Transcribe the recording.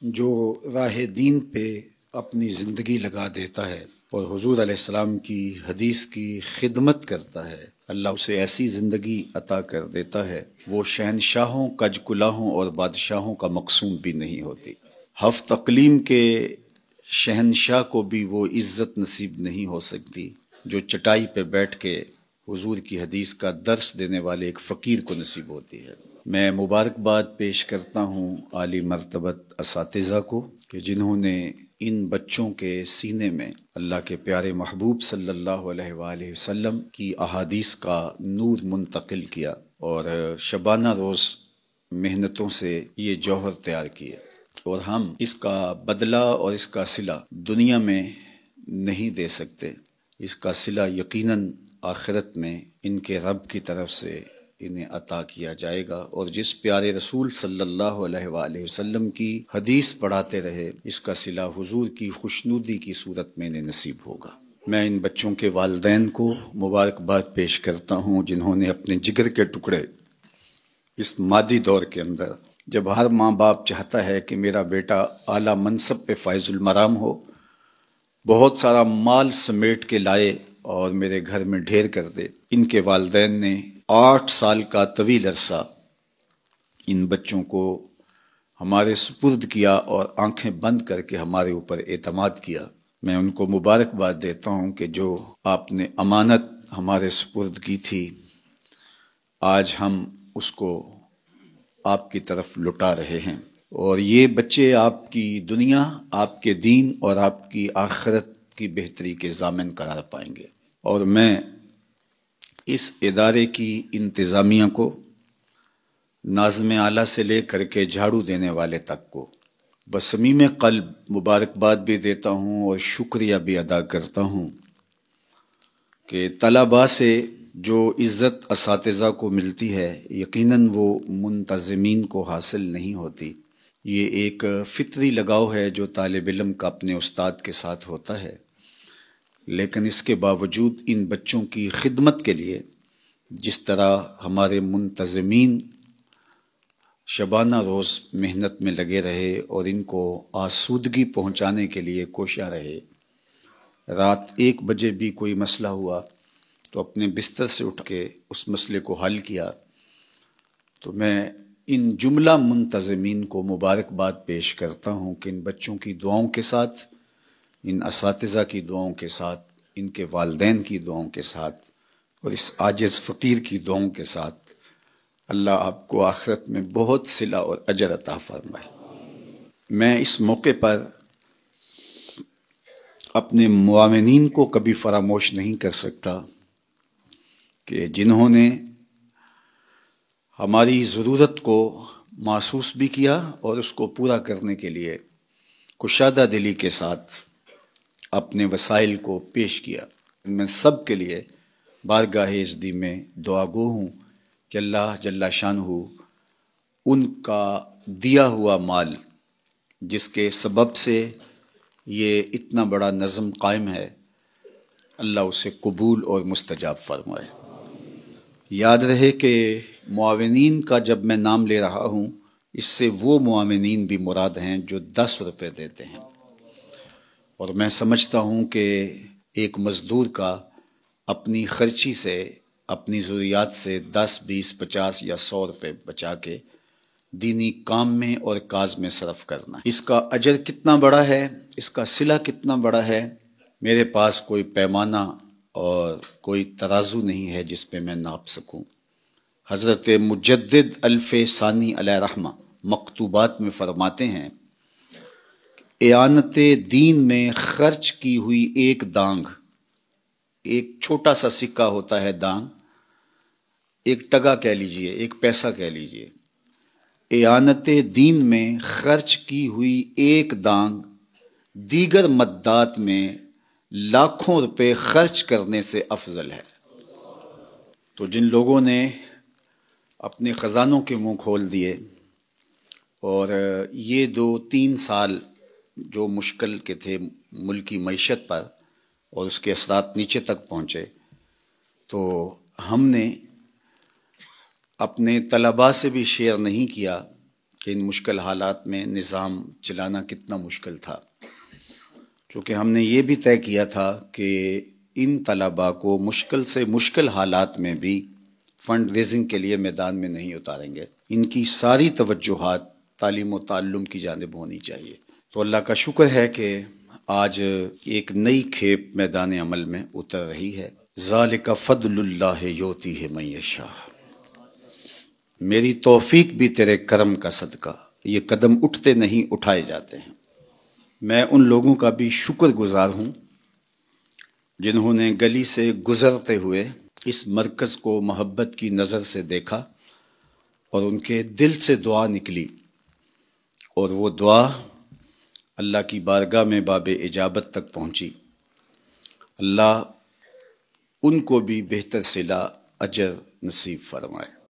جو راہ دین پہ اپنی زندگی لگا دیتا ہے اور حضور علیہ السلام کی حدیث کی خدمت کرتا ہے، اللہ اسے ایسی زندگی عطا کر دیتا ہے وہ شہنشاہوں، کج کلاہوں اور بادشاہوں کا مقصود بھی نہیں ہوتی۔ ہفت اقلیم کے شہنشاہ کو بھی وہ عزت نصیب نہیں ہو سکتی جو چٹائی پہ بیٹھ کے حضور کی حدیث کا درس دینے والے ایک فقیر کو نصیب ہوتی ہے۔ میں مبارکباد پیش کرتا ہوں عالی مرتبت اساتذہ کو کہ جنہوں نے ان بچوں کے سینے میں اللہ کے پیارے محبوب صلی اللہ علیہ وآلہ وسلم کی احادیث کا نور منتقل کیا اور شبانہ روز محنتوں سے یہ جوہر تیار کیے، اور ہم اس کا بدلہ اور اس کا صلہ دنیا میں نہیں دے سکتے۔ اس کا صلہ یقیناً آخرت میں ان کے رب کی طرف سے انہیں عطا کیا جائے گا، اور جس پیارے رسول صلی اللہ علیہ وآلہ وسلم کی حدیث پڑھاتے رہے اس کا صلہ حضور کی خوشنودی کی صورت میں انہیں نصیب ہوگا۔ میں ان بچوں کے والدین کو مبارکباد پیش کرتا ہوں جنہوں نے اپنے جگر کے ٹکڑے اس مادی دور کے اندر، جب ہر ماں باپ چاہتا ہے کہ میرا بیٹا اعلیٰ منصب پہ فائز المرام ہو، بہت سارا مال سمیٹ کے لائے اور میرے گھر میں ڈھیر کر دے، ان کے والدین نے 8 سال کا طویل عرصہ ان بچوں کو ہمارے سپرد کیا اور آنکھیں بند کر کے ہمارے اوپر اعتماد کیا۔ میں ان کو مبارکباد دیتا ہوں کہ جو آپ نے امانت ہمارے سپرد کی تھی، آج ہم اس کو آپ کی طرف لوٹا رہے ہیں، اور یہ بچے آپ کی دنیا، آپ کے دین اور آپ کی آخرت کی بہتری کے ضامن قرار پائیں گے۔ اور میں اس ادارے کی انتظامیہ کو، ناظم اعلیٰ سے لے کر کے جھاڑو دینے والے تک کو بصمیم قلب مبارکباد بھی دیتا ہوں اور شکریہ بھی ادا کرتا ہوں کہ طلباء سے جو عزت اساتذہ کو ملتی ہے یقیناً وہ منتظمین کو حاصل نہیں ہوتی۔ یہ ایک فطری لگاؤ ہے جو طالب علم کا اپنے استاد کے ساتھ ہوتا ہے، لیکن اس کے باوجود ان بچوں کی خدمت کے لیے جس طرح ہمارے منتظمین شبانہ روز محنت میں لگے رہے اور ان کو آسودگی پہنچانے کے لیے کوشاں رہے، رات 1 بجے بھی کوئی مسئلہ ہوا تو اپنے بستر سے اٹھ کے اس مسئلے کو حل کیا، تو میں ان جملہ منتظمین کو مبارکباد پیش کرتا ہوں کہ ان بچوں کی دعاؤں کے ساتھ، ان اساتذہ کی دعاؤں کے ساتھ، ان کے والدین کی دعاؤں کے ساتھ اور اس عاجز فقیر کی دعاؤں کے ساتھ اللہ آپ کو آخرت میں بہت صلہ اور اجر عطا فرمائے۔ میں اس موقع پر اپنے معاونین کو کبھی فراموش نہیں کر سکتا کہ جنہوں نے ہماری ضرورت کو محسوس بھی کیا اور اس کو پورا کرنے کے لیے کشادہ دلی کے ساتھ اپنے وسائل کو پیش کیا۔ میں سب کے لیے بارگاہ عزدی میں دعا گو ہوں کہ اللہ جل شانہ ان کا دیا ہوا مال جس کے سبب سے یہ اتنا بڑا نظم قائم ہے، اللہ اسے قبول اور مستجاب فرمائے۔ یاد رہے کہ معاونین کا جب میں نام لے رہا ہوں اس سے وہ معاونین بھی مراد ہیں جو 10 روپے دیتے ہیں، اور میں سمجھتا ہوں کہ ایک مزدور کا اپنی خرچی سے، اپنی ضروریات سے 10، 20، 50 یا 100 روپے بچا کے دینی کام میں اور کاز میں صرف کرنا، اس کا اجر کتنا بڑا ہے، اس کا صلہ کتنا بڑا ہے، میرے پاس کوئی پیمانہ اور کوئی ترازو نہیں ہے جس پہ میں ناپ سکوں۔ حضرت مجدد الف ثانی علیہ رحمہ مکتوبات میں فرماتے ہیں، اعانت دین میں خرچ کی ہوئی ایک دانگ، ایک چھوٹا سا سکہ ہوتا ہے دانگ، ایک ٹگا کہہ لیجئے، ایک پیسہ کہہ لیجئے، اعانت دین میں خرچ کی ہوئی ایک دانگ دیگر مدات میں لاکھوں روپے خرچ کرنے سے افضل ہے۔ تو جن لوگوں نے اپنے خزانوں کے منہ کھول دیے اور یہ 2-3 سال جو مشکل کے تھے ملکی معیشت پر اور اس کے اثرات نیچے تک پہنچے، تو ہم نے اپنے طلباء سے بھی شیئر نہیں کیا کہ ان مشکل حالات میں نظام چلانا کتنا مشکل تھا، چونکہ ہم نے یہ بھی طے کیا تھا کہ ان طلباء کو مشکل سے مشکل حالات میں بھی فنڈ ریزنگ کے لیے میدان میں نہیں اتاریں گے، ان کی ساری توجہات تعلیم و تعلم کی جانب ہونی چاہیے۔ تو اللہ کا شکر ہے کہ آج ایک نئی کھیپ میدان عمل میں اتر رہی ہے۔ ذالک فضل اللہ یؤتیہ من یشاء، میری توفیق بھی تیرے کرم کا صدقہ، یہ قدم اٹھتے نہیں اٹھائے جاتے ہیں۔ میں ان لوگوں کا بھی شکر گزار ہوں جنہوں نے گلی سے گزرتے ہوئے اس مرکز کو محبت کی نظر سے دیکھا اور ان کے دل سے دعا نکلی، اور وہ دعا اللہ کی بارگاہ میں باب اجابت تک پہنچی۔ اللہ ان کو بھی بہتر صلہ اجر نصیب فرمائے۔